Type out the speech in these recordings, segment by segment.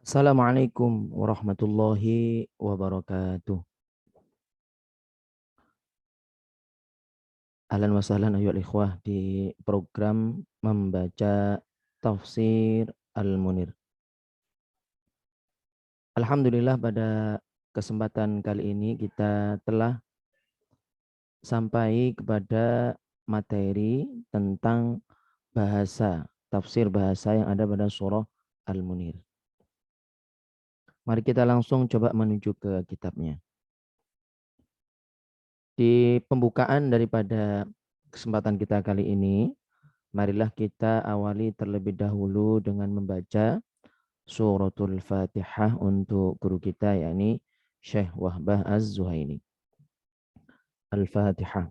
Assalamualaikum warahmatullahi wabarakatuh. Ahlan wa sahlan ayyuhal ikhwah di program membaca tafsir Al-Munir. Alhamdulillah pada kesempatan kali ini kita telah sampai kepada materi tentang bahasa, tafsir bahasa yang ada pada surah Al-Munir. Mari kita langsung coba menuju ke kitabnya. Di pembukaan daripada kesempatan kita kali ini, marilah kita awali terlebih dahulu dengan membaca suratul Fatihah untuk guru kita, yakni Syekh Wahbah Az-Zuhaini. Al-Fatihah.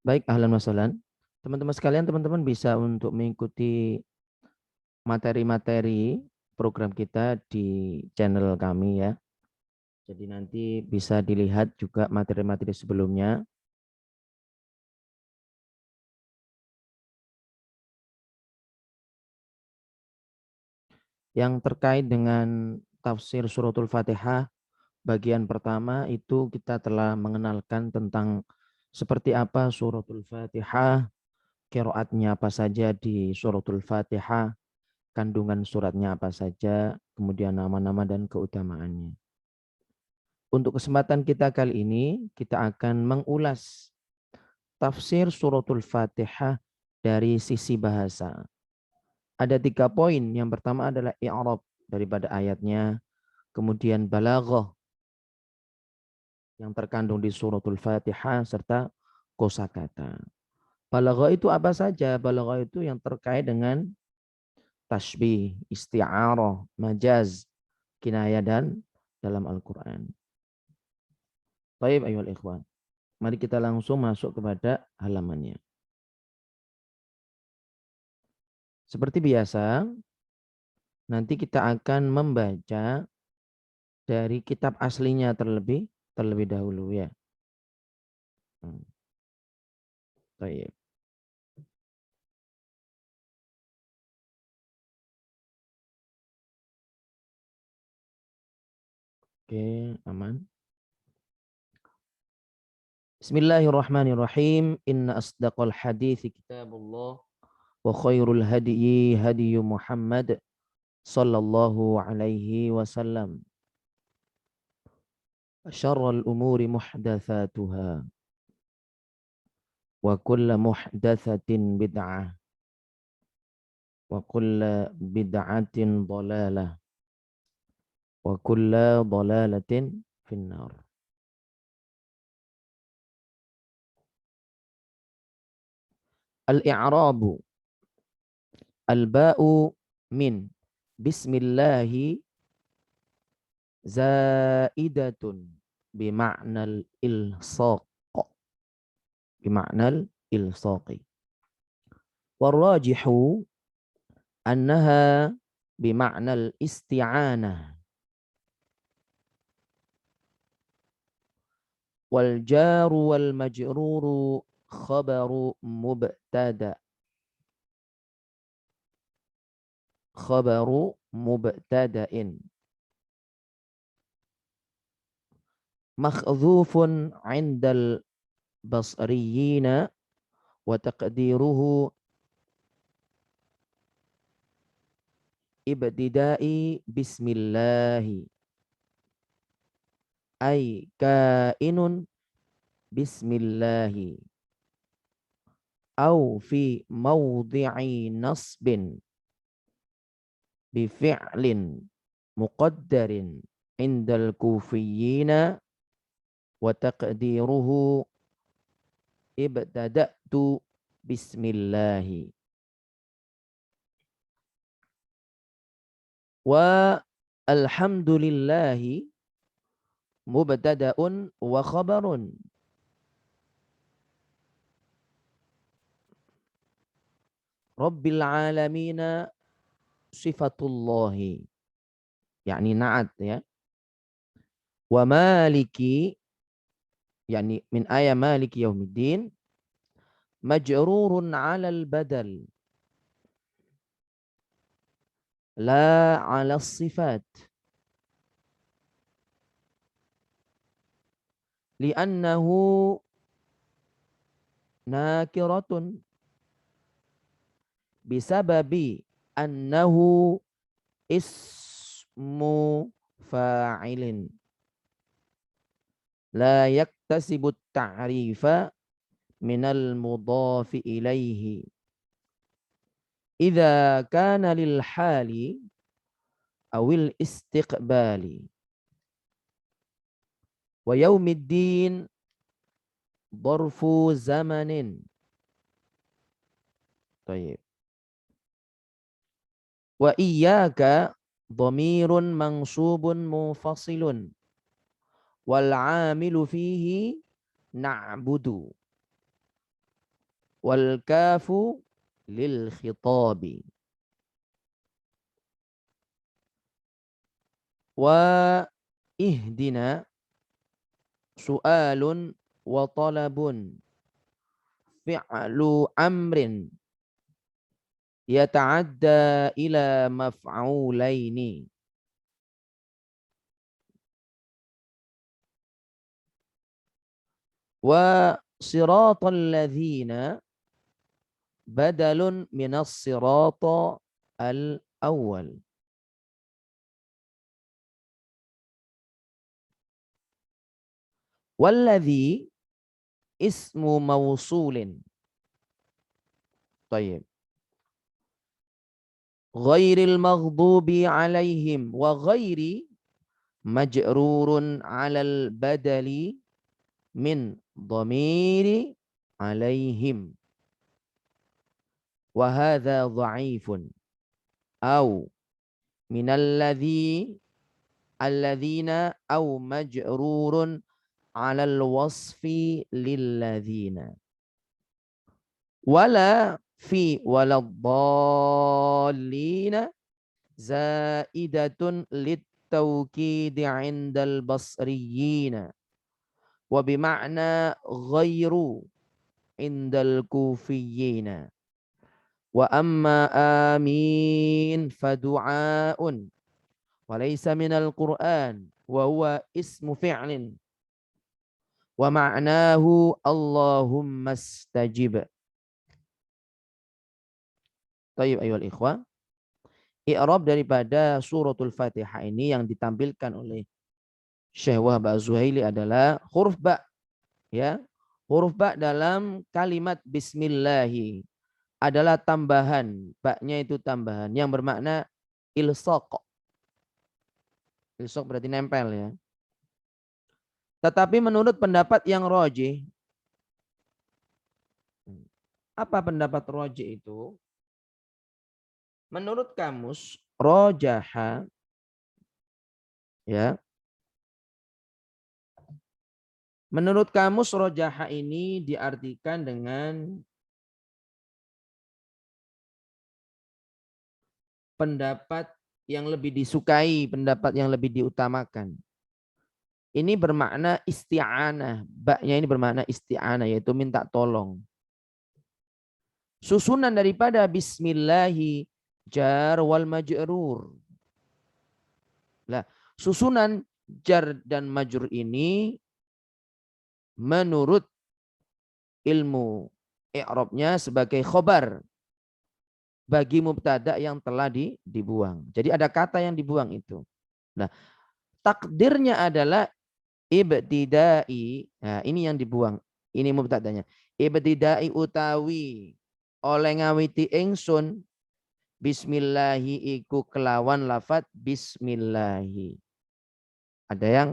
Baik, ahlan wa sahlan. Teman-teman sekalian, teman-teman bisa untuk mengikuti materi-materi program kita di channel kami ya. Jadi nanti bisa dilihat juga materi-materi sebelumnya. Yang terkait dengan tafsir suratul Fatihah, bagian pertama itu kita telah mengenalkan tentang seperti apa suratul Fatihah, qiraatnya apa saja di suratul Fatihah, kandungan suratnya apa saja, kemudian nama-nama dan keutamaannya. Untuk kesempatan kita kali ini, kita akan mengulas tafsir suratul Fatihah dari sisi bahasa. Ada 3 poin. Yang pertama adalah i'rab daripada ayatnya, kemudian balaghah yang terkandung di suratul Fatihah serta kosakata. Balaghah itu apa saja? Balaghah itu yang terkait dengan tasbih, isti'arah, majaz, kinayah dan dalam Al-Qur'an. Baik ayyuhal ikhwan. Mari kita langsung masuk kepada halamannya. Seperti biasa, nanti kita akan membaca dari kitab aslinya terlebih dahulu ya. Baik. Oke, aman. Bismillahirrahmanirrahim. Inna asdaqal hadithi kitabullah wa khairul hadiyi hadiyu Muhammad sallallahu alaihi wasallam. Syarrul umuri muhdatsatuha wa kullu muhdatsatin bid'ah wa kullu bid'atin dhalalah wa kullu dhalalatin finnar. Al-i'rabu al-ba'u min bismillahi zaidatun bima'nal ilsaq, bima'nal ilsaqi. Warrajihu annaha bima'nal isti'anah. Wal jaru wal majruru khabaru mubtada. Khabaru mubtada'in. Makhdhufun 'indal basriyina wa taqdiruhu ibtida'i bismillahi ay kainun bismillahi au fi mawdi'i nasbin bi fi'lin muqaddarin indal kufiyina wa taqdiruhu ibtada'tu bismillahi. Wa alhamdulillahi mubtada'un wa khabarun. Rabbil alamina sifatullahi, yakni na'at ya. Wa maliki yakni min ayat maliki yaumiddin, majrurun 'alal badal la 'ala sifat, li'annahu nakiratun bisababi annahu ismu fa'ilin la yaktasibu ta'rifa minal mudhafi ilaihi idza kana lil hali awil istiqbali wa yaumiddin dharfu zamanin. Baik. Wa iyyaka dhamirun mansubun mufasilun wal 'amilu fihi na'budu wal kafu lil khitabi wa ihdina su'alun wa talabun fi'lu amrin yata'adda ila maf'ulaini wa siratal ladzina badalun minas sirata al awwal. Walladzi ismu mausulin. Tayyib. Ghairil maghdubi alaihim wa ghairi majrurun alal badali min dhamiri alaihim. Wa hadha dha'ifun. Au minalladzi alladzina au majrurun alal wasfi lilladzina. Wala fi waladdallina zaidatun littawkidi indal basriyina wa bima'na ghairu indal kufiyina wa amma amin fadu'aun wa laysa minal Qur'an wa huwa ismu fi'lin wa ma'nahu Allahumma stajib. Tayyib ayyuhal ikhwah. I'rab daripada suratul Fatihah ini yang ditampilkan oleh Syekh Wahab Az-Zuhaili adalah huruf ba, ya. Huruf ba dalam kalimat bismillahi adalah tambahan, ba-nya itu tambahan yang bermakna ilsaq. Ilsaq berarti nempel, ya. Tetapi menurut pendapat yang rajih, apa pendapat rajih itu? Menurut kamus rojaha, ya. Menurut kamus rojaha ini diartikan dengan pendapat yang lebih disukai, pendapat yang lebih diutamakan. Ini bermakna isti'anah. Ba-nya ini bermakna isti'anah, yaitu minta tolong. Susunan daripada bismillahi jar wal majrur. Lah, susunan jar dan majrur ini menurut ilmu i'rabnya sebagai khobar bagi mubtada yang telah dibuang. Jadi ada kata yang dibuang itu. Nah, takdirnya adalah ibtidai. Nah, ini yang dibuang. Ini mubtadanya. Ibtidai utawi oleh ngawiti ingsun bismillahi iku kelawan lafat bismillahi. Ada yang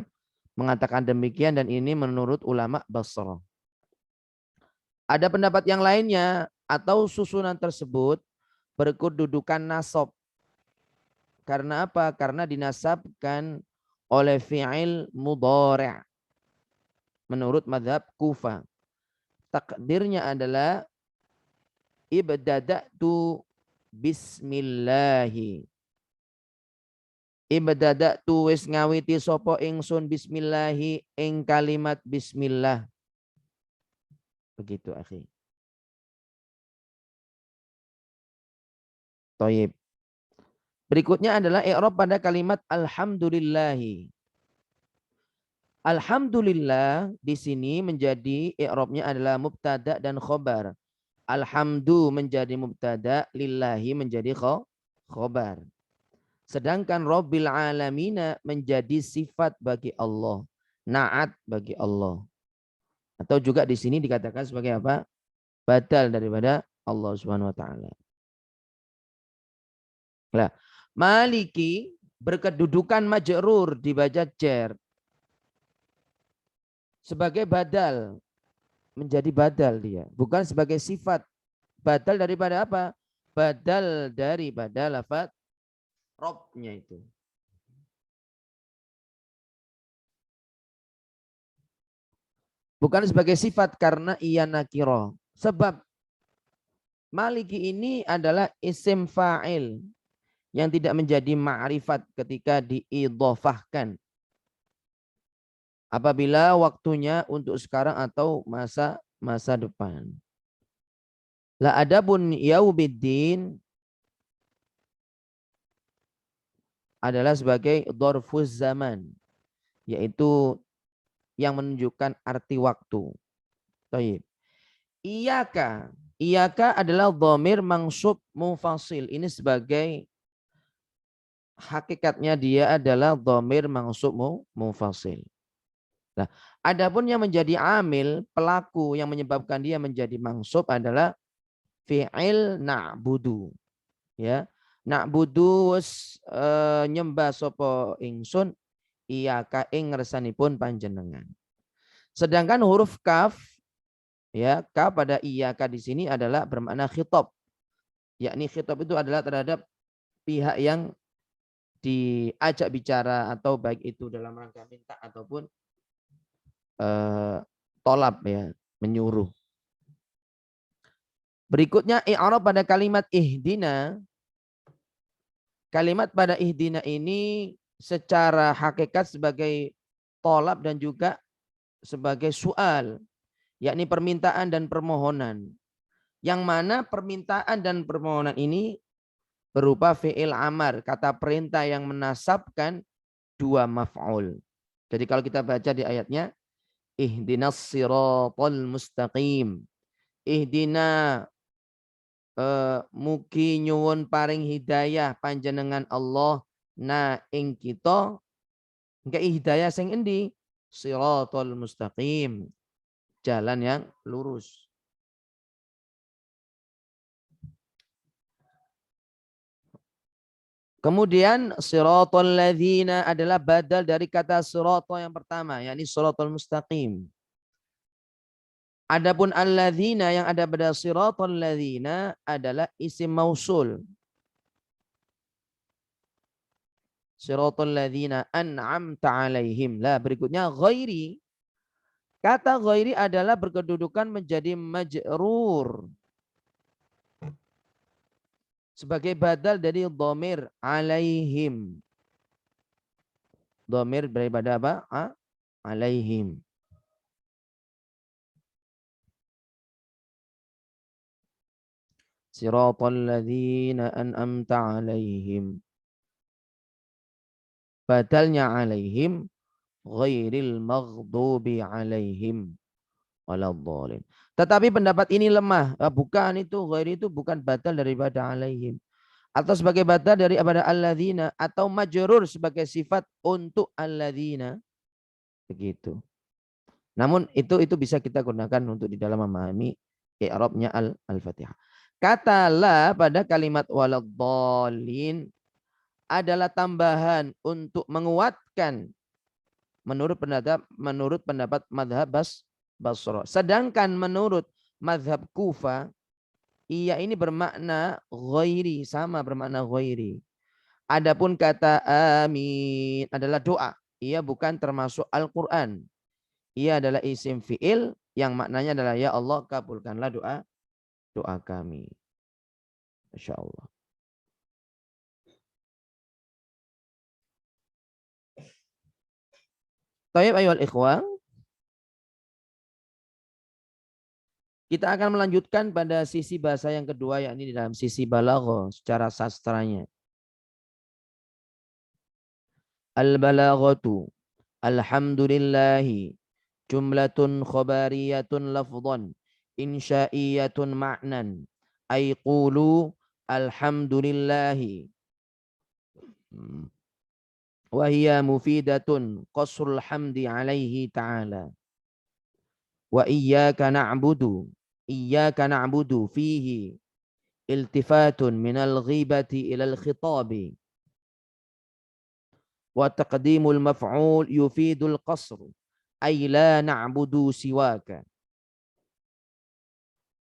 mengatakan demikian dan ini menurut ulama Basrah. Ada pendapat yang lainnya atau susunan tersebut berkedudukan nasab. Karena apa? Karena dinasabkan oleh fi'il mudhari'. Menurut madhab Kufah. Takdirnya adalah ibtada'tu bismillahi. Ibtada'tu wis ngawiti sapa ingsun bismillahi ing kalimat bismillah. Begitu akhi. Thayyib. Berikutnya adalah i'rab pada kalimat alhamdulillahi. Alhamdulillah di sini menjadi i'rabnya adalah mubtada dan khobar. Alhamdu menjadi mubtada, lillahi menjadi khobar. Sedangkan Rabbil Alamina menjadi sifat bagi Allah, naat bagi Allah. Atau juga di sini dikatakan sebagai apa? Badal daripada Allah Subhanahu wa taala. Nah, Maliki berkedudukan majrur dibaca jar sebagai badal, menjadi badal dia, bukan sebagai sifat. Badal daripada apa? Badal daripada lafaz Robnya itu. Bukan sebagai sifat karena ia nakiro. Sebab Maliki ini adalah isim fa'il yang tidak menjadi ma'rifat ketika diidhofahkan. Apabila waktunya untuk sekarang atau masa depan. La adabun yaumiddin adalah sebagai dzarfuz zaman, yaitu yang menunjukkan arti waktu. Baik. Iyaka. Iyaka adalah dhamir mansub mufasil. Ini sebagai hakikatnya dia adalah dhamir mansub mufasil. Nah, adapun yang menjadi amil, pelaku yang menyebabkan dia menjadi mansub adalah fi'il na'budu. Ya. Na'budu nyembah sapa ingsun iyaka ing ngersanipun panjenengan. Sedangkan huruf kaf, ya, kaf pada iyaka di sini adalah bermakna khitab. Yakni khitab itu adalah terhadap pihak yang diajak bicara atau baik itu dalam rangka minta ataupun tolab, ya, menyuruh. Berikutnya i'rab pada kalimat ihdina. Kalimat pada ihdina ini secara hakikat sebagai tolab dan juga sebagai soal, yakni permintaan dan permohonan. Yang mana permintaan dan permohonan ini berupa fi'il amar, kata perintah yang menasabkan dua maf'ul. Jadi kalau kita baca di ayatnya, ihdinas siratal mustaqim. Ihdina mugi nyuwun paring hidayah panjenengan Allah na ing kita engke hidayah sing endi? Siratal mustaqim. Jalan yang lurus. Kemudian siratal ladzina adalah badal dari kata sirata yang pertama, yakni siratal mustaqim. Adapun alladzina yang ada pada siratal ladzina adalah isim mausul. Siratal ladzina an'amta alaihim. Lah berikutnya ghairi. Kata ghairi adalah berkedudukan menjadi majrur. Sebagai badal dari dhamir alaihim. Dhamir daripada apa? Alaihim. Siratal ladzina an'amta alaihim. Badalnya alaihim ghairil maghdubi alaihim waladhdallin. Tetapi pendapat ini lemah. Bukan itu, ghairi itu bukan badal daripada alaihim. Atau sebagai badal daripada alladzina atau majrur sebagai sifat untuk alladzina. Begitu. Namun itu bisa kita gunakan untuk di dalam memahami i'rabnya al-Fatihah. Kata la pada kalimat waladhdallin adalah tambahan untuk menguatkan menurut pendapat madhab Basra. Sedangkan menurut madhab Kufa, ia ini bermakna ghairi, sama bermakna ghairi. Adapun kata amin adalah doa. Ia bukan termasuk Al-Quran. Ia adalah isim fi'il yang maknanya adalah ya Allah kabulkanlah doa kami. Masya Allah. Tayyib ayyuhal ikhwah. Kita akan melanjutkan pada sisi bahasa yang kedua, yakni di dalam sisi balaghah secara sastranya. Al-balaghatu alhamdulillahi jumlatun khabariyatun lafdhan insya'iyatun ma'nan ay qulu alhamdulillahi wa hiya mufidatun qasrul hamdi alaihi ta'ala wa iyyaka na'budu fihi iltifatun minal ghibati ilal khitabi wa taqdimul maf'ul yufidul qasr ay la na'budu siwaka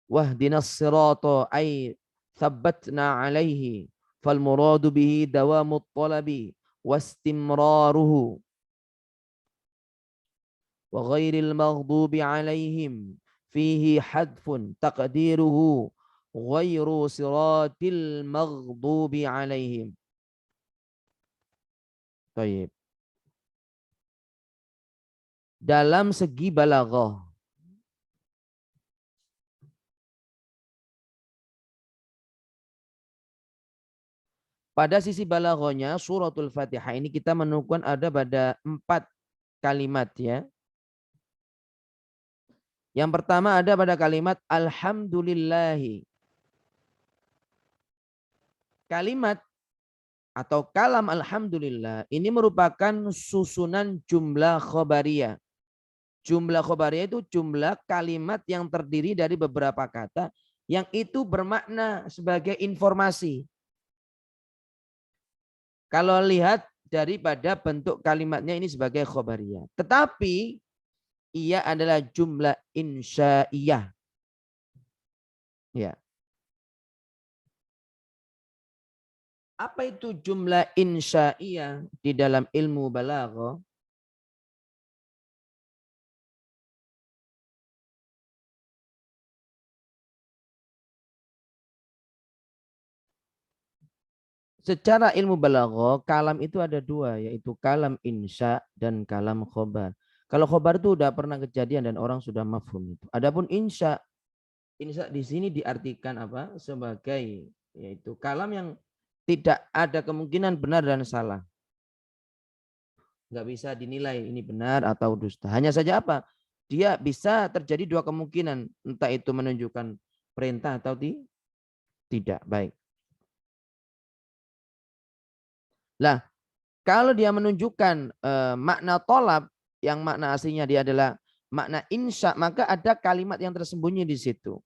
wahdinas sirata ay thabbatna alaihi fal muradu bihi dawamut talabi wastimraruhu wa ghairil maghdubi alaihim fihi hadfun taqdiruhu ghairu siratil maghdubi alaihim. Baik. Dalam segi balaghah, pada sisi balaghahnya suratul Fatihah ini kita menemukan ada pada 4 kalimat ya. Yang pertama ada pada kalimat alhamdulillahi. Kalimat atau kalam alhamdulillah ini merupakan susunan jumlah khobariyah. Jumlah khobariyah itu jumlah kalimat yang terdiri dari beberapa kata yang itu bermakna sebagai informasi. Kalau lihat daripada bentuk kalimatnya ini sebagai khobariyah. Tetapi ia adalah jumlah insya'iyah. Ya. Apa itu jumlah insya'iyah di dalam ilmu balaghah? Secara ilmu balaghah, kalam itu ada 2, yaitu kalam insya dan kalam khobar. Kalau khobar itu udah pernah kejadian dan orang sudah mafhum itu. Adapun insya di sini diartikan apa? Sebagai yaitu kalam yang tidak ada kemungkinan benar dan salah. Nggak bisa dinilai ini benar atau dusta. Hanya saja apa? Dia bisa terjadi 2 kemungkinan. Entah itu menunjukkan perintah atau tidak. Baik. Lah, kalau dia menunjukkan makna tolab, yang makna aslinya dia adalah makna insya, maka ada kalimat yang tersembunyi di situ.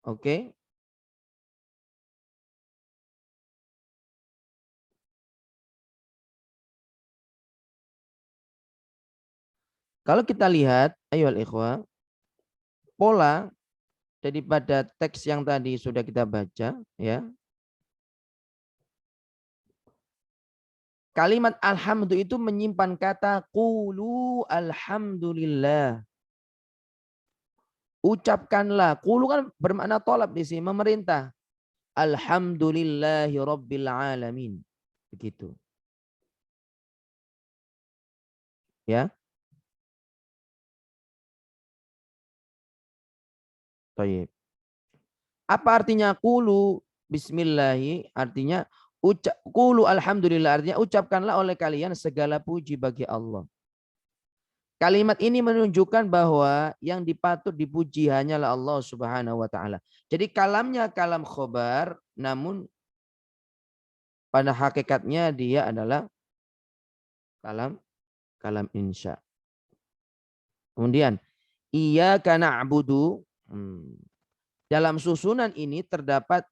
Oke. Kalau kita lihat, ayo ikhwah, pola daripada teks yang tadi sudah kita baca, ya. Kalimat alhamdu itu menyimpan kata qulu alhamdulillah. Ucapkanlah. Qulu kan bermakna tolab di sini, memerintah. Alhamdulillahi rabbil alamin. Begitu. Ya. Baik. Apa artinya qulu bismillahi? Artinya qulu alhamdulillah, artinya ucapkanlah oleh kalian segala puji bagi Allah. Kalimat ini menunjukkan bahwa yang dipatut dipuji hanyalah Allah Subhanahu wa taala. Jadi kalamnya kalam khobar, namun pada hakikatnya dia adalah kalam insya. Kemudian iyyaka na'budu. Dalam susunan ini terdapat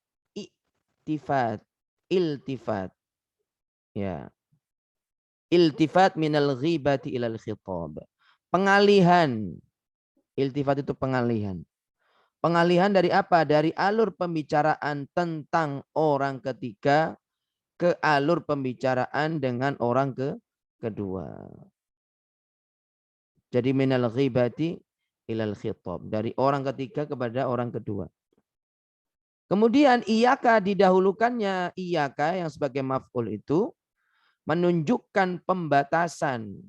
iltifat. Ya. Iltifat minal ghibati ilal khitab. Pengalihan. Iltifat itu pengalihan. Pengalihan dari apa? Dari alur pembicaraan tentang orang ketiga ke alur pembicaraan dengan orang kedua. Jadi minal ghibati ilal khitab. Dari orang ketiga kepada orang kedua. Kemudian iyaka didahulukannya iyaka yang sebagai maf'ul itu menunjukkan pembatasan.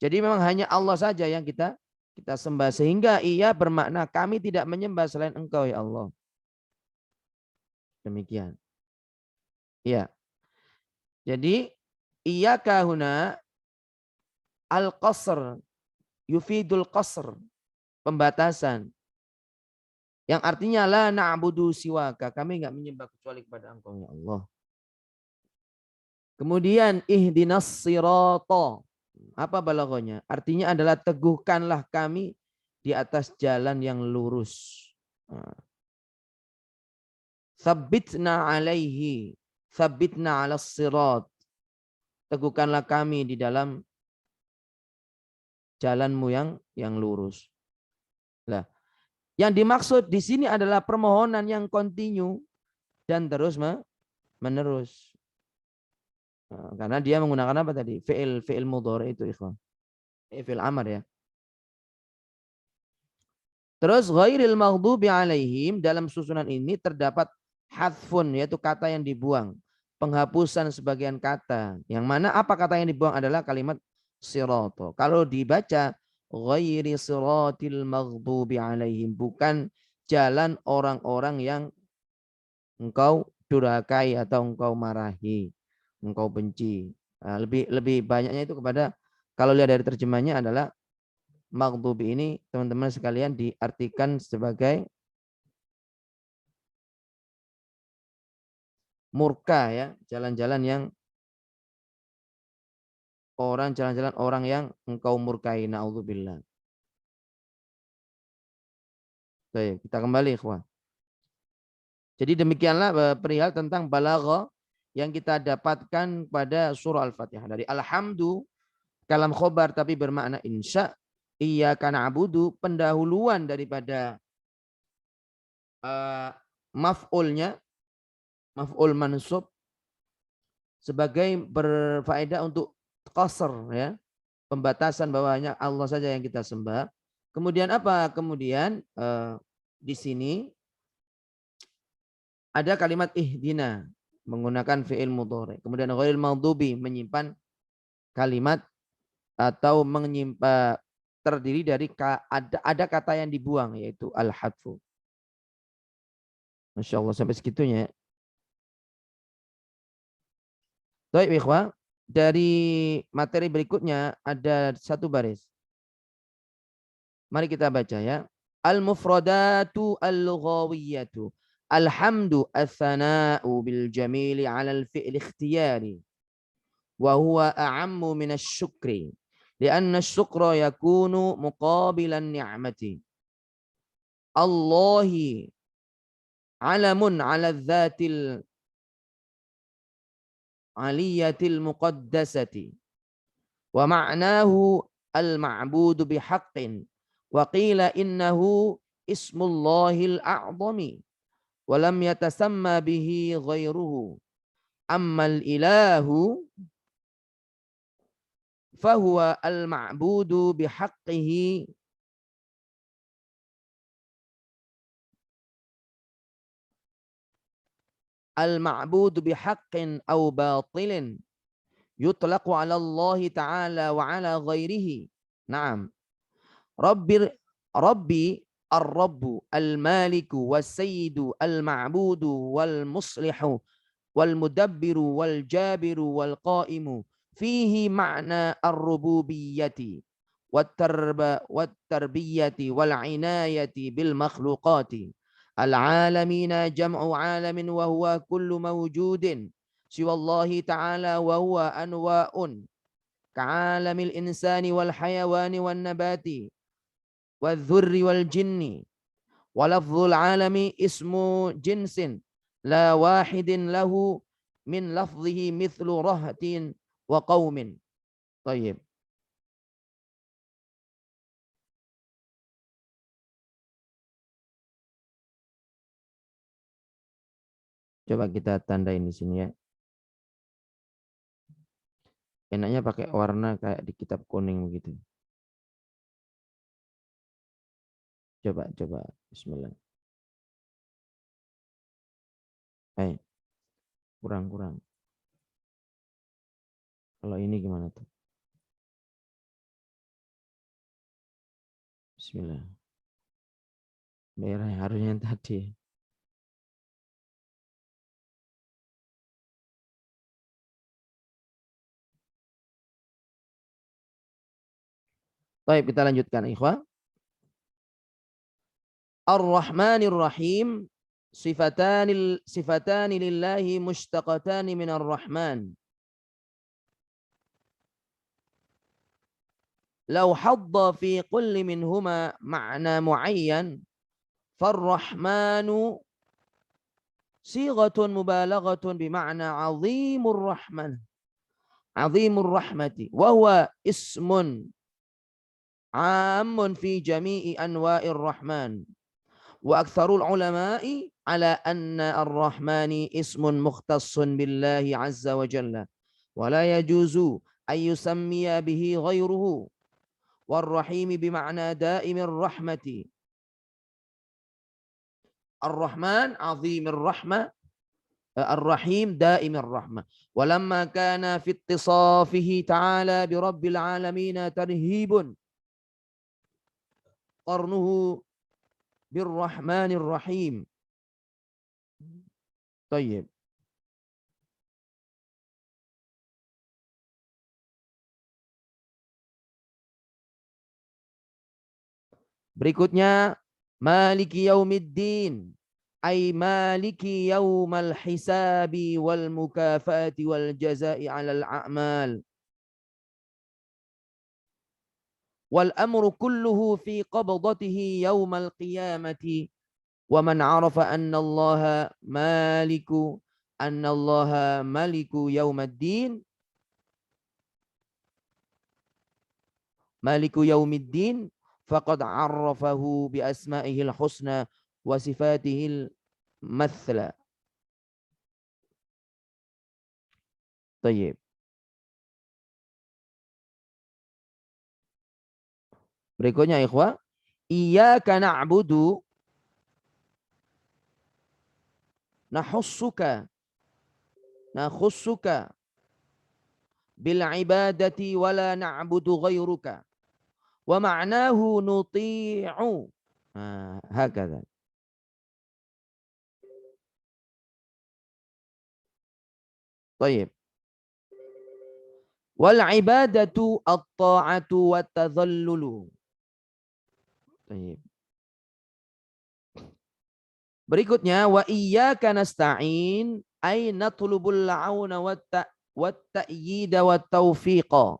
Jadi memang hanya Allah saja yang kita sembah, sehingga ia bermakna kami tidak menyembah selain Engkau ya Allah. Demikian. Ya. Jadi iyyaka huna al-qasr, yufidul qasr, pembatasan. Yang artinya la na'budu siwaka, kami enggak menyembah kecuali kepada Engkau ya Allah. Kemudian ihdinas sirata. Apa balaghahnya? Artinya adalah teguhkanlah kami di atas jalan yang lurus. Tsabbitna alaihi, tsabbitna 'alas sirat. Teguhkanlah kami di dalam jalanmu yang lurus. Nah, yang dimaksud di sini adalah permohonan yang kontinu dan terus menerus. Nah, karena dia menggunakan apa tadi? Fi'il mudhari itu, ikhwan. Fi'il amr ya. Terus ghairil maghdubi alaihim, dalam susunan ini terdapat hadfun, yaitu kata yang dibuang. Penghapusan sebagian kata. Yang mana apa kata yang dibuang adalah kalimat sirato. Kalau dibaca ghairi siratil maghdubi alaihim, bukan jalan orang-orang yang engkau durhakai atau engkau marahi, engkau benci. Nah, lebih banyaknya itu kepada, kalau lihat dari terjemahnya adalah maghdubi ini teman-teman sekalian diartikan sebagai murka ya, jalan-jalan orang yang engkau murkai, naudzubillah. Baik, kita kembali ikhwan. Jadi demikianlah perihal tentang balaghah yang kita dapatkan pada surah Al-Fatihah. Dari alhamdu, kalam khobar tapi bermakna insya, iyyaka na'budu, pendahuluan daripada maf'ulnya, maf'ul mansub, sebagai berfaedah untuk qasr ya, pembatasan bahwa hanya Allah saja yang kita sembah. Kemudian apa? Kemudian di sini ada kalimat ihdina menggunakan fi'il mudhari. Kemudian ghairil maghdubi menyimpan kalimat atau menyimpan terdiri dari ada kata yang dibuang, yaitu al-hadfu. Masya Allah sampai segitunya. Baik ikhwah, dari materi berikutnya ada satu baris. Mari kita baca ya. Al-mufradatu al-lughawiyatu. Alhamdu as-sana'u bil jamili 'ala al-fi'li ikhtiyari. Wa huwa a'ammu min asy-syukri. Lianna asy-syukra yakunu muqabilan ni'mati. Allahi 'alamun 'ala adz-dzatil 'aliyatil muqaddasati. Wa ma'nahu al-ma'budu bihaqqin. Wa qila innahu ismullahil a'zami wa lam yatasamma bihi ghairuhu. Ammal ilahu fahuwa al-ma'budu bihaqqihi al-ma'budu bihaqqin aw batilin yutlaqu 'ala Allah ta'ala wa 'ala ghairihi. Naam. Rabbi ar-rabbu al-maliku was-sayyidu al-ma'budu wal-muslihu wal-mudabbiru wal-jabiru wal-qa'imu fihi ma'na ar-rububiyyati wat-tarbiyyati wal-'inayati bil makhluqati al-'alamina jam'u 'alamin wa huwa kullu mawjudin siwallahi ta'ala wa huwa anwa'un ka'alamil insani wal hayawani wan nabati والذر والجن ولفظ العالم اسم جنس لا واحد له من لفظه مثل رهط وقوم. طيب. Coba kita tandain di sini ya. Enaknya pakai warna kayak di kitab kuning begitu. Coba. Bismillah. Hai. Kurang. Kalau ini gimana tuh? Bismillah. Merah harusnya yang tadi. Baik, kita lanjutkan ikhwah. Ar-Rahmanir Rahim sifatani lillahi mushtaqatani minar Rahman. لو حظ في كل منهما معنى معين فالرحمن صيغة مبالغة بمعنى عظيم الرحمة وهو اسم عام في جميع أنواع الرحمن وأكثر العلماء على أن الرحمن اسم مختص بالله عز وجل ولا يجوز أن يسمي به غيره والرحيم بمعنى دائم الرحمة الرحمن عظيم الرحمة الرحيم دائم الرحمة ولما كان في اتصافه تعالى برب العالمين ترهيب قرنه بالرحمن الرحيم. طيب. Berikutnya Maliki Yaumiddin ay Maliki Yaumal Hisabi wal Mukafati wal Jazai 'alal a'mal wal amru kulluhu fi qabdatihi yaumal qiyamati wa man 'arafa anna Allaha maliku yaumiddin maliku yaumiddin faqad 'arrafahu bi asma'ihil husna wa sifatihil mathla. Tayyib. Berikutnya ikhwah, iyyaka na'budu nakhussuka bil ibadati wala na'budu ghairuka wa ma'nahu nuti'u. Hakadha. Tayyib. Wal ibadatu at-ta'atu wat tadhallulu. Tayyib. Berikutnya wa iyyaka nasta'in ay natlubul auna wat ta'yida wat taufiqa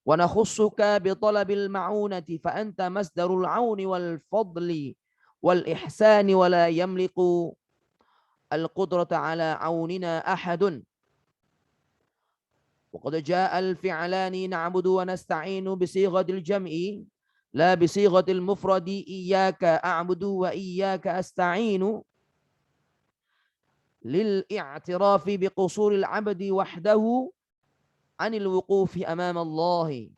wa nakhussuka bi talabil ma'unati fa anta masdarul auni wal fadli wal ihsani wa la yamliku al qudrata ala aunina ahadun wa qad jaa al fi'lani na'budu wa nasta'inu bi sighatil jam'i لا بصيغة المفرد إياك أعبد وإياك أستعين للاعتراف بقصور العبد وحده عن الوقوف أمام الله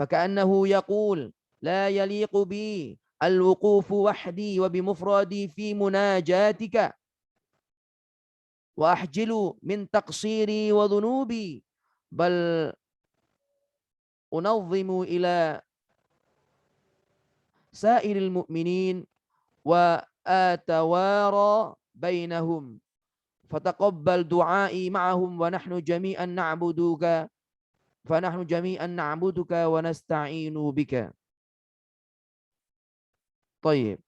فكأنه يقول لا يليق بي الوقوف وحدي وبمفردي في مناجاتك وأحجل من تقصيري وذنوبي بل أنظم إلى سائر المؤمنين وآتوارى بينهم فتقبل دعائي معهم ونحن جميعا نعبدك ونستعين بك. طيب.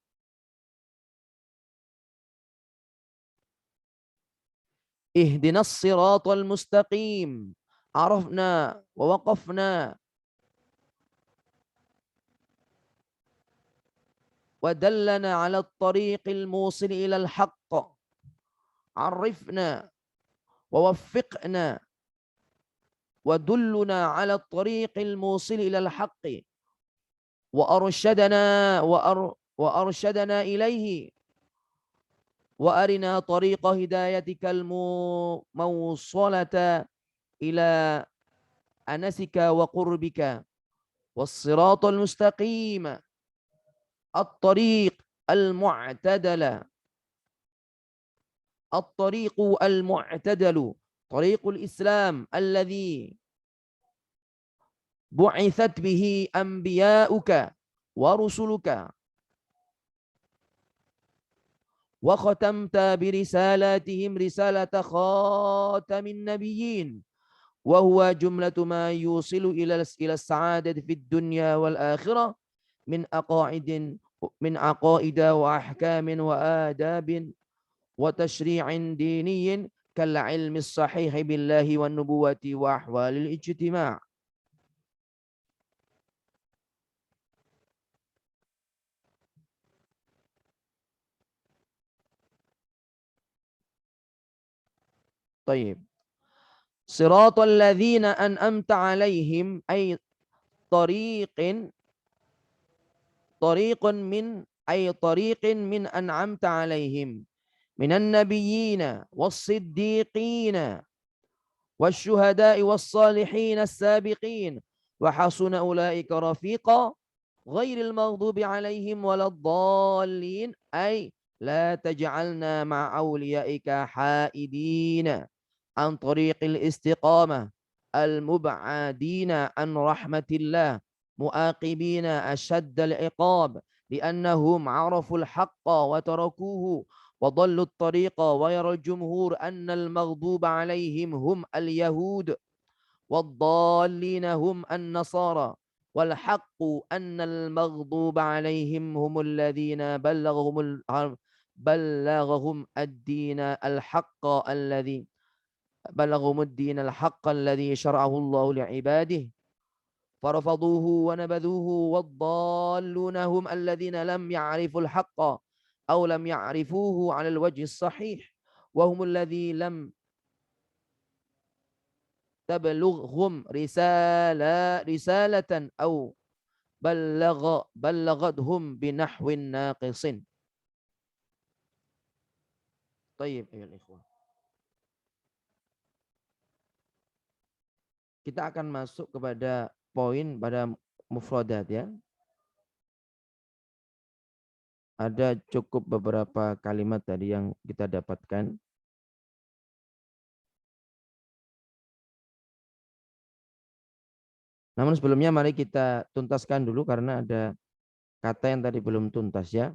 اهدنا الصراط المستقيم عرفنا ووقفنا ودلنا على الطريق الموصل إلى الحق عرفنا ووفقنا ودلنا على الطريق الموصل إلى الحق وأرشدنا إليه وأرنا طريق هدايتك الموصلة إلى أنسك وقربك والصراط المستقيم الطريق المعتدل at-tariqu al-mu'tadalu, tariqul Islam alladhi bu'ithat bihi anbiya'uka wa rusuluka wa khatamta bi risalatihim risalata khatamin nabiyyin wa huwa jumlatu ma yusilu ila as-sa'adati fid dunya wal akhirah min aqaida wa ahkamin wa adabin wa tashri'in diniyin kal ilmi as-sahih billahi wan nubuwati wa ahwalil ijtima'. طيب صراط الذين أنعمت عليهم أي طريق طريق من أنعمت عليهم من النبيين والصديقين والشهداء والصالحين السابقين وحسن أولئك رفيقا غير المغضوب عليهم ولا الضالين أي لا تجعلنا مع أوليائك حائدين عن طريق الاستقامة المبعدين عن رحمة الله مؤاقبين أشد العقاب لأنهم عرفوا الحق وتركوه وضلوا الطريق ويرى الجمهور أن المغضوب عليهم هم اليهود والضالين هم النصارى والحق أن المغضوب عليهم هم الذين بلغهم الدين الحق الذي شرعه الله لعباده فرفضوه ونبذوه والضالون هم الذين لم يعرفوا الحق أو لم يعرفوه على الوجه الصحيح وهم الذي لم تبلغهم رسالة أو بلغتهم بنحو ناقص. طيب أيها الإخوة, kita akan masuk kepada poin pada mufradat ya. Ada cukup beberapa kalimat tadi yang kita dapatkan. Namun sebelumnya mari kita tuntaskan dulu karena ada kata yang tadi belum tuntas ya.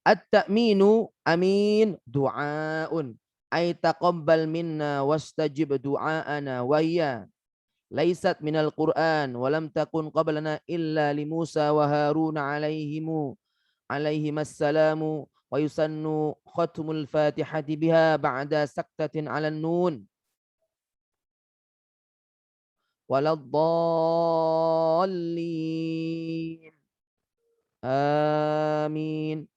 At-ta'minu amin du'aun ay taqabbal minna wastajib du'aana wa hiya laysat minal Qur'an wa lam takun qablana illa li Musa wa Harun alaihimassalamu wa yusannu khatmul fatihati biha ba'da saktatin 'alan nun waladdallin amin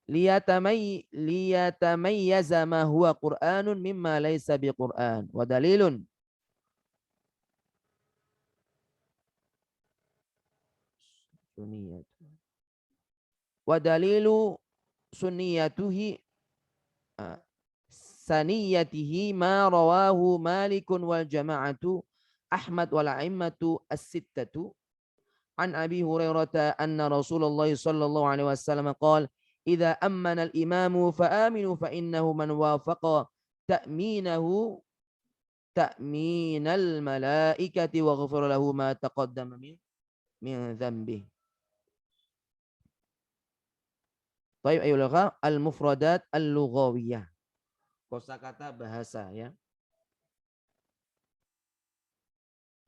liyatamayyaza ma huwa Qur'anun mimma laysa biqur'an wa dalilun wa dalilu sunniyatuhi saniyatihi ma rawahu Malikun wal jama'atu Ahmad wal a'immatu as-sittatu an Abi Hurairah anna Rasulullah sallallahu alaihi wasallam qala idza ammana al-imamu fa aminu fa innahu man wafaqa ta'minahu ta'minal malaikati wa ghafara lahu ma taqaddama min dhanbihi. Baik ayyuhal al-mufradat al-lughawiyah. Kosakata bahasa ya.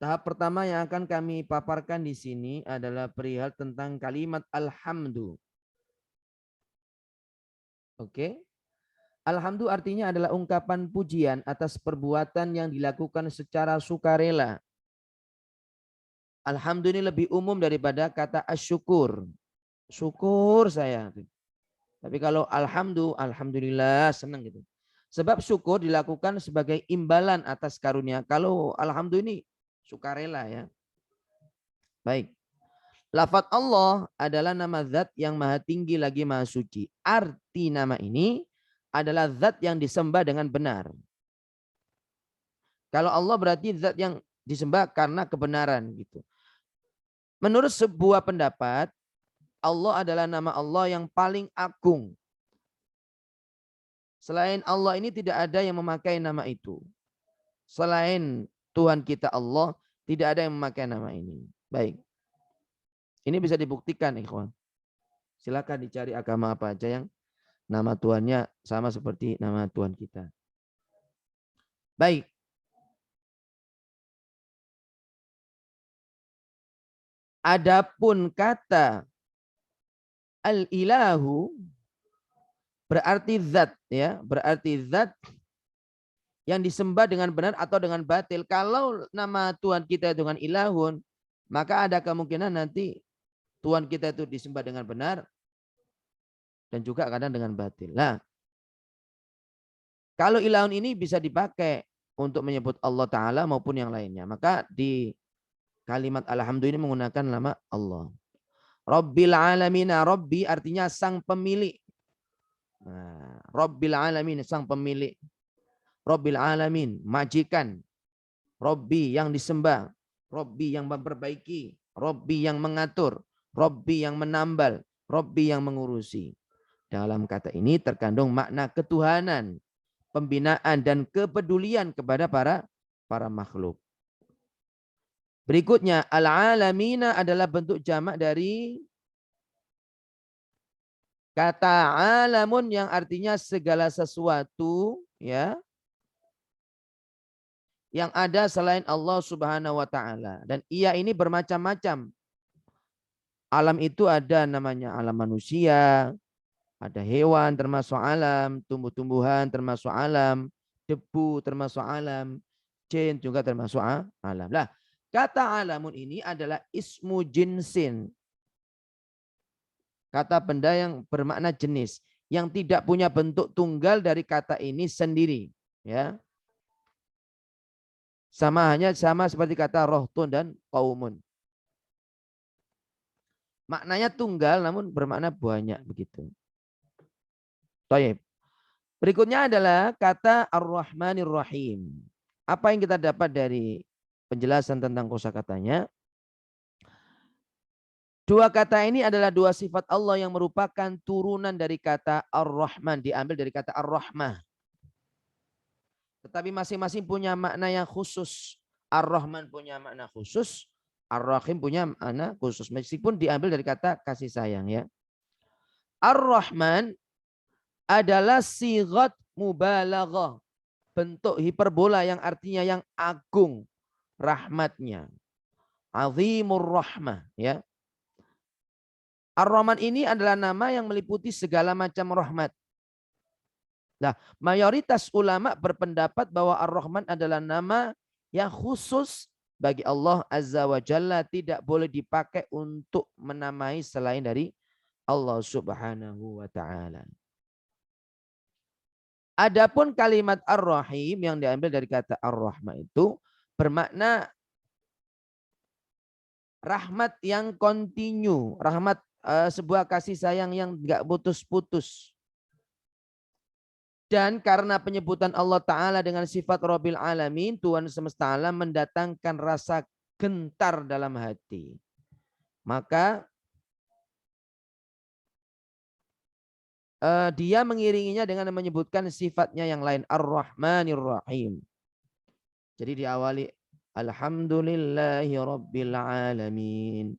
Tahap pertama yang akan kami paparkan di sini adalah perihal tentang kalimat alhamdu. Oke. Alhamdu artinya adalah ungkapan pujian atas perbuatan yang dilakukan secara sukarela. Alhamdu ini lebih umum daripada kata asyukur. Syukur saya. Tapi kalau alhamdulillah senang gitu. Sebab syukur dilakukan sebagai imbalan atas karunia. Kalau alhamdulillah ini sukarela ya. Baik. Lafaz Allah adalah nama zat yang maha tinggi lagi maha suci. Arti nama ini adalah zat yang disembah dengan benar. Kalau Allah berarti zat yang disembah karena kebenaran gitu. Menurut sebuah pendapat, Allah adalah nama Allah yang paling agung. Selain Allah ini tidak ada yang memakai nama itu. Selain Tuhan kita Allah, tidak ada yang memakai nama ini. Baik. Ini bisa dibuktikan, ikhwan. Silakan dicari agama apa aja yang nama Tuhannya sama seperti nama Tuhan kita. Baik. Adapun kata al-ilahu berarti zat, ya, berarti zat yang disembah dengan benar atau dengan batil. Kalau nama Tuhan kita dengan ilahun, maka ada kemungkinan nanti Tuhan kita itu disembah dengan benar dan juga kadang dengan batil. Nah, kalau ilahun ini bisa dipakai untuk menyebut Allah Ta'ala maupun yang lainnya. Maka di kalimat alhamdulillah ini menggunakan nama Allah. Rabbil alamin, Rabbi artinya sang pemilik. Nah, Rabbil alamin, sang pemilik. Rabbil alamin, majikan. Rabbi yang disembah. Rabbi yang memperbaiki. Rabbi yang mengatur. Rabbi yang menambal. Rabbi yang mengurusi. Dalam kata ini terkandung makna ketuhanan, pembinaan dan kepedulian kepada para makhluk. Berikutnya, al-alamina adalah bentuk jamak dari kata alamun yang artinya segala sesuatu, ya, yang ada selain Allah Subhanahu wa taala. Dan ia ini bermacam-macam. Alam itu ada namanya alam manusia, ada hewan termasuk alam, tumbuh-tumbuhan termasuk alam, debu termasuk alam, jin juga termasuk alam. Lah, kata alamun ini adalah ismu jinsin. Kata benda yang bermakna jenis, yang tidak punya bentuk tunggal dari kata ini sendiri, ya. Sama seperti kata rohtun dan qaumun. Maknanya tunggal namun bermakna banyak begitu. Baik. Berikutnya adalah kata Ar-Rahmanir Rahim. Apa yang kita dapat dari penjelasan tentang kosakatanya? Dua kata ini adalah dua sifat Allah yang merupakan turunan dari kata Ar-Rahman, diambil dari kata Ar-Rahmah. Tetapi masing-masing punya makna yang khusus. Ar-Rahman punya makna khusus, Ar-Rahim punya makna khusus. Meskipun diambil dari kata kasih sayang, ya. Ar-Rahman adalah sighat mubalaghah, bentuk hiperbola yang artinya yang agung rahmatnya. Azimur rahmah, ya. Ar-Rahman ini adalah nama yang meliputi segala macam rahmat. Nah, mayoritas ulama berpendapat bahwa Ar-Rahman adalah nama yang khusus bagi Allah Azza wa Jalla, tidak boleh dipakai untuk menamai selain dari Allah Subhanahu wa taala. Adapun kalimat Ar-Rahim yang diambil dari kata Ar-Rahmah itu bermakna rahmat yang kontinu, rahmat sebuah kasih sayang yang enggak putus-putus. Dan karena penyebutan Allah Ta'ala dengan sifat Rabbil Alamin, Tuhan semesta alam, mendatangkan rasa gentar dalam hati. Maka dia mengiringinya dengan menyebutkan sifatnya yang lain, Ar-Rahmanir Rahim. Jadi diawali Alhamdulillahi Rabbil Alamin.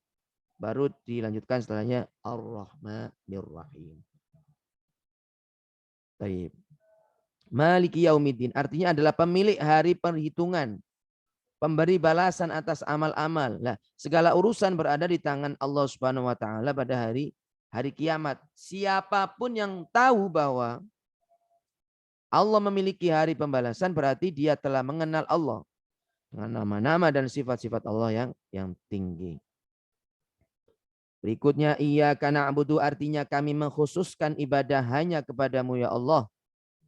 Baru dilanjutkan setelahnya Ar-Rahmanir Rahim. Baik. Maliki Yaumiddin artinya adalah pemilik hari perhitungan, pemberi balasan atas amal-amal. Nah, segala urusan berada di tangan Allah Subhanahu wa taala pada hari kiamat. Siapapun yang tahu bahwa Allah memiliki hari pembalasan berarti dia telah mengenal Allah dengan nama-nama dan sifat-sifat Allah yang tinggi. Berikutnya, iyyaka na'budu artinya kami mengkhususkan ibadah hanya kepadamu ya Allah.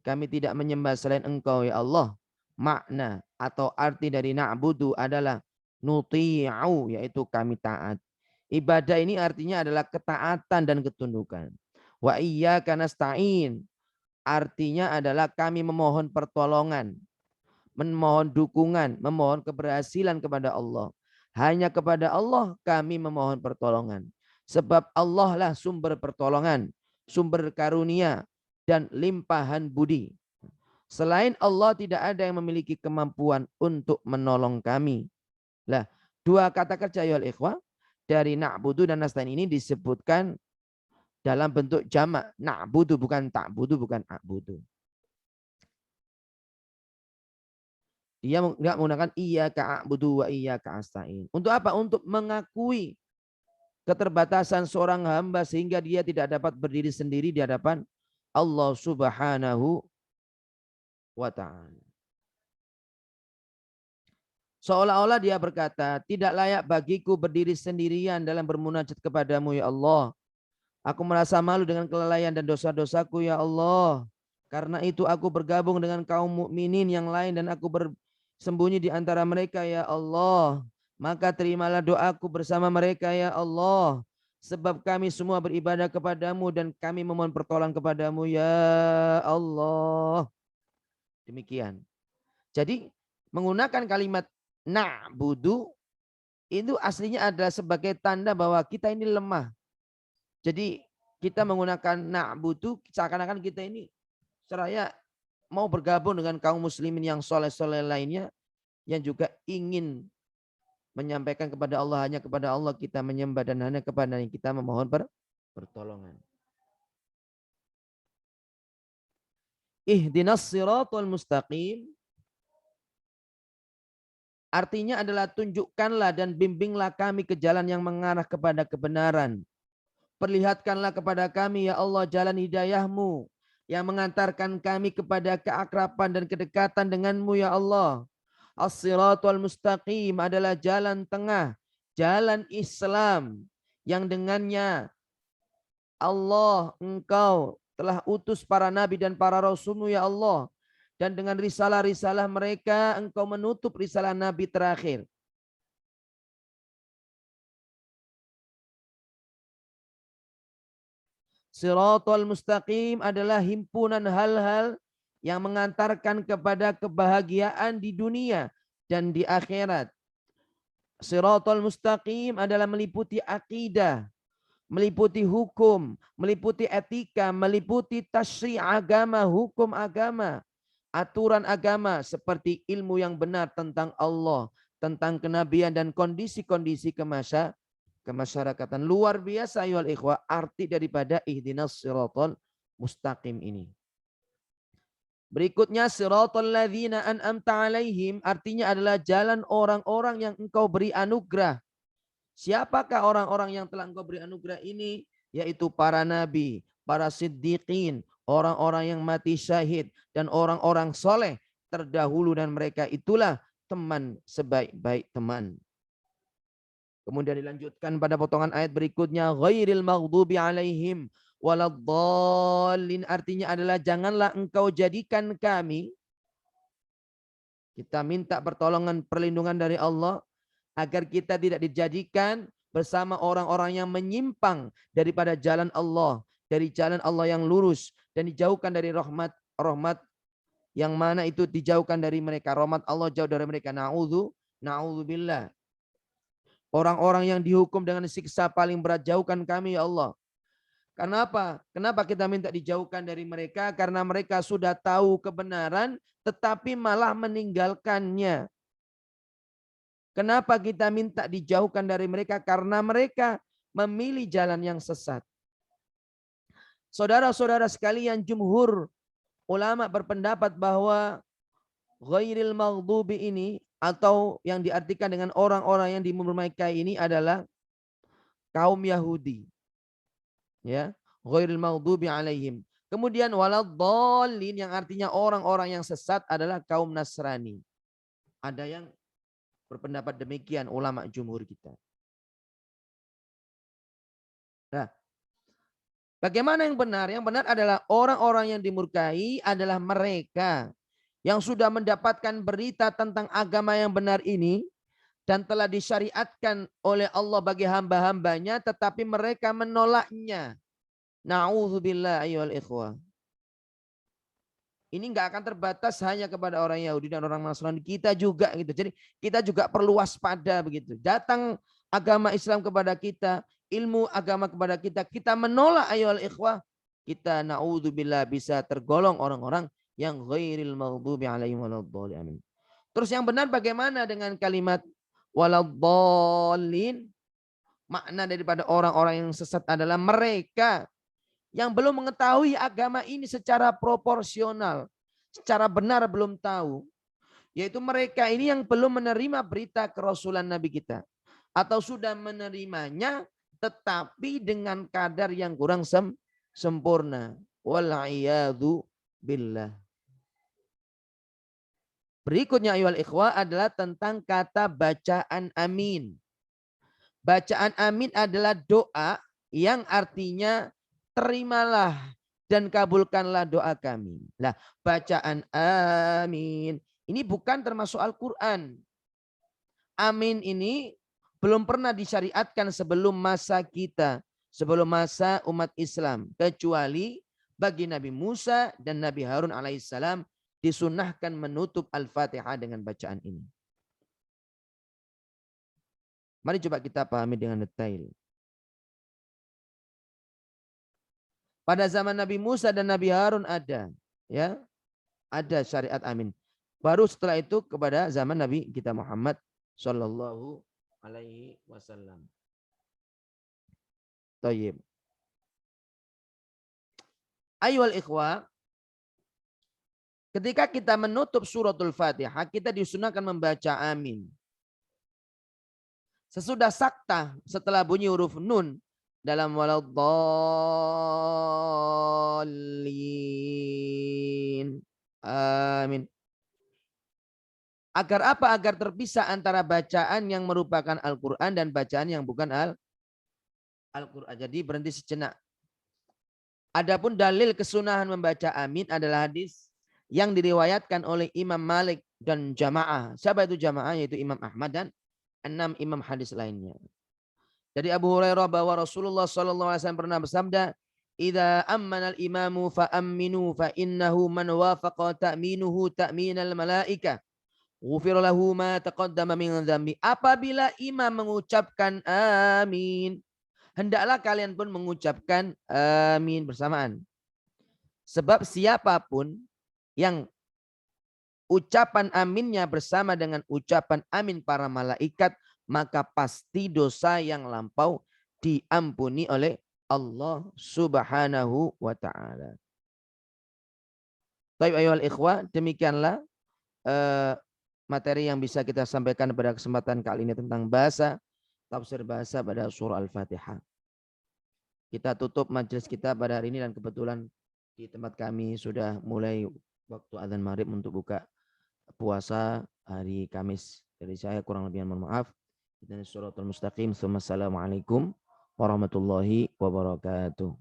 Kami tidak menyembah selain Engkau ya Allah. Makna atau arti dari na'budu adalah nuti'u, yaitu kami taat. Ibadah ini artinya adalah ketaatan dan ketundukan. Wa iyyaka nasta'in artinya adalah kami memohon pertolongan, memohon dukungan, memohon keberhasilan kepada Allah. Hanya kepada Allah kami memohon pertolongan. Sebab Allah lah sumber pertolongan, sumber karunia, dan limpahan budi. Selain Allah tidak ada yang memiliki kemampuan untuk menolong kami. Lah, dua kata kerja ya ikhwah dari na'budu dan nasta'in ini disebutkan dalam bentuk jamak. Na'budu bukan ta'budu, bukan a'budu. Dia enggak menggunakan iyyaka a'budu wa iyyaka asta'in. Untuk apa? Untuk mengakui keterbatasan seorang hamba sehingga dia tidak dapat berdiri sendiri di hadapan Allah Subhanahu wa ta'ala. Seolah-olah dia berkata, tidak layak bagiku berdiri sendirian dalam bermunajat kepadamu ya Allah. Aku merasa malu dengan kelalaian dan dosa-dosaku ya Allah. Karena itu aku bergabung dengan kaum mukminin yang lain dan aku bersembunyi di antara mereka ya Allah. Maka terimalah doaku bersama mereka ya Allah. Sebab kami semua beribadah kepadamu dan kami memohon pertolongan kepadamu ya Allah. Demikian. Jadi menggunakan kalimat na'budu itu aslinya adalah sebagai tanda bahwa kita ini lemah. Jadi kita menggunakan na'budu seakan-akan kita ini seraya mau bergabung dengan kaum muslimin yang soleh-soleh lainnya yang juga ingin menyampaikan kepada Allah, hanya kepada Allah kita menyembah dan hanya kepada kita memohon pertolongan. Ihdinas siratal mustaqim artinya adalah tunjukkanlah dan bimbinglah kami ke jalan yang mengarah kepada kebenaran. Perlihatkanlah kepada kami ya Allah jalan hidayahmu yang mengantarkan kami kepada keakraban dan kedekatan denganmu ya Allah. As-siratul mustaqim adalah jalan tengah, jalan Islam yang dengannya Allah engkau telah utus para nabi dan para rasulmu ya Allah. Dan dengan risalah-risalah mereka engkau menutup risalah nabi terakhir. Siratul mustaqim adalah himpunan hal-hal yang mengantarkan kepada kebahagiaan di dunia dan di akhirat. Siratul mustaqim adalah meliputi akidah, meliputi hukum, meliputi etika, meliputi tasyri' agama, hukum agama, aturan agama seperti ilmu yang benar tentang Allah, tentang kenabian dan kondisi-kondisi kemasyarakatan. Luar biasa ayuhal ikhwah arti daripada ihdinas siratal mustaqim ini. Berikutnya siratal ladzina an'amta alaihim artinya adalah jalan orang-orang yang engkau beri anugerah. Siapakah orang-orang yang telah engkau beri anugerah ini? Yaitu para nabi, para siddiqin, orang-orang yang mati syahid dan orang-orang soleh terdahulu dan mereka itulah teman sebaik-baik teman. Kemudian dilanjutkan pada potongan ayat berikutnya ghairil maghdubi alaihim waladdallin artinya adalah janganlah engkau jadikan kami, kita minta pertolongan perlindungan dari Allah agar kita tidak dijadikan bersama orang-orang yang menyimpang daripada jalan Allah, dari jalan Allah yang lurus dan dijauhkan dari rahmat yang mana itu dijauhkan dari mereka, rahmat Allah jauh dari mereka. Na'udzubillah. Orang-orang yang dihukum dengan siksa paling berat jauhkan kami ya Allah. Kenapa? Kenapa kita minta dijauhkan dari mereka? Karena mereka sudah tahu kebenaran tetapi malah meninggalkannya. Kenapa kita minta dijauhkan dari mereka? Karena mereka memilih jalan yang sesat. Saudara-saudara sekalian, jumhur ulama berpendapat bahwa ghairil maghdubi ini atau yang diartikan dengan orang-orang yang dimurkai ini adalah kaum Yahudi. Ya, ghairil maghdubi alaihim. Kemudian waladdallin yang artinya orang-orang yang sesat adalah kaum Nasrani. Ada yang berpendapat demikian ulama jumhur kita. Nah, bagaimana yang benar? Yang benar adalah orang-orang yang dimurkai adalah mereka yang sudah mendapatkan berita tentang agama yang benar ini dan telah disyariatkan oleh Allah bagi hamba-hambanya tetapi mereka menolaknya. Na'udzubillah ayyuhal ikhwah. Ini enggak akan terbatas hanya kepada orang Yahudi dan orang Nasrani, kita juga gitu. Jadi kita juga perlu waspada begitu. Datang agama Islam kepada kita, ilmu agama kepada kita, kita menolak ayyuhal ikhwah, kita naudzubillah bisa tergolong orang-orang yang ghairil maghdubi alaihim waladdallin. Amin. Terus yang benar bagaimana dengan kalimat waladdallin? Makna daripada orang-orang yang sesat adalah mereka yang belum mengetahui agama ini secara proporsional, secara benar belum tahu. Yaitu mereka ini yang belum menerima berita kerasulan Nabi kita. Atau sudah menerimanya tetapi dengan kadar yang kurang sempurna. Wal'iyadhu billah. Berikutnya ayuhal ikhwah adalah tentang kata bacaan amin. Bacaan amin adalah doa yang artinya terimalah dan kabulkanlah doa kami. Nah, bacaan amin ini bukan termasuk Al-Quran. Amin ini belum pernah disyariatkan sebelum masa kita, sebelum masa umat Islam, kecuali bagi Nabi Musa dan Nabi Harun alaihissalam disunahkan menutup Al-Fatihah dengan bacaan ini. Mari coba kita pahami dengan detail. Pada zaman Nabi Musa dan Nabi Harun ada, ya, ada syariat amin. Baru setelah itu kepada zaman Nabi kita Muhammad Sallallahu Alaihi Wasallam. Tayyib. Ayyuhal ikhwah, ketika kita menutup suratul Fatihah, kita disunahkan membaca amin. Sesudah sakta, setelah bunyi huruf nun dalam waladdallin. Amin. Agar apa? Agar terpisah antara bacaan yang merupakan Al-Quran dan bacaan yang bukan Al-Quran. Jadi berhenti sejenak. Adapun dalil kesunahan membaca amin adalah hadis yang diriwayatkan oleh Imam Malik dan jamaah. Siapa itu jamaah? Yaitu Imam Ahmad dan 6 imam hadis lainnya. Dari Abu Hurairah bahwa Rasulullah SAW pernah bersabda, "Idza ammana al-imamu fa amminu fa innahu man wafaqa ta'minuhu ta'minal malaika, ghufir lahu ma taqaddama min dzambi." Apabila imam mengucapkan amin, hendaklah kalian pun mengucapkan amin bersamaan. Sebab siapapun yang ucapan aminnya bersama dengan ucapan amin para malaikat, maka pasti dosa yang lampau diampuni oleh Allah Subhanahu wa taala. Baik ayohal ikhwah, demikianlah materi yang bisa kita sampaikan pada kesempatan kali ini tentang bahasa, tafsir bahasa pada surah Al-Fatihah. Kita tutup majelis kita pada hari ini dan kebetulan di tempat kami sudah mulai waktu adzan maghrib untuk buka puasa hari Kamis. Dari saya kurang lebih mohon maaf. Dan suratul mustaqim. Assalamualaikum warahmatullahi wabarakatuh.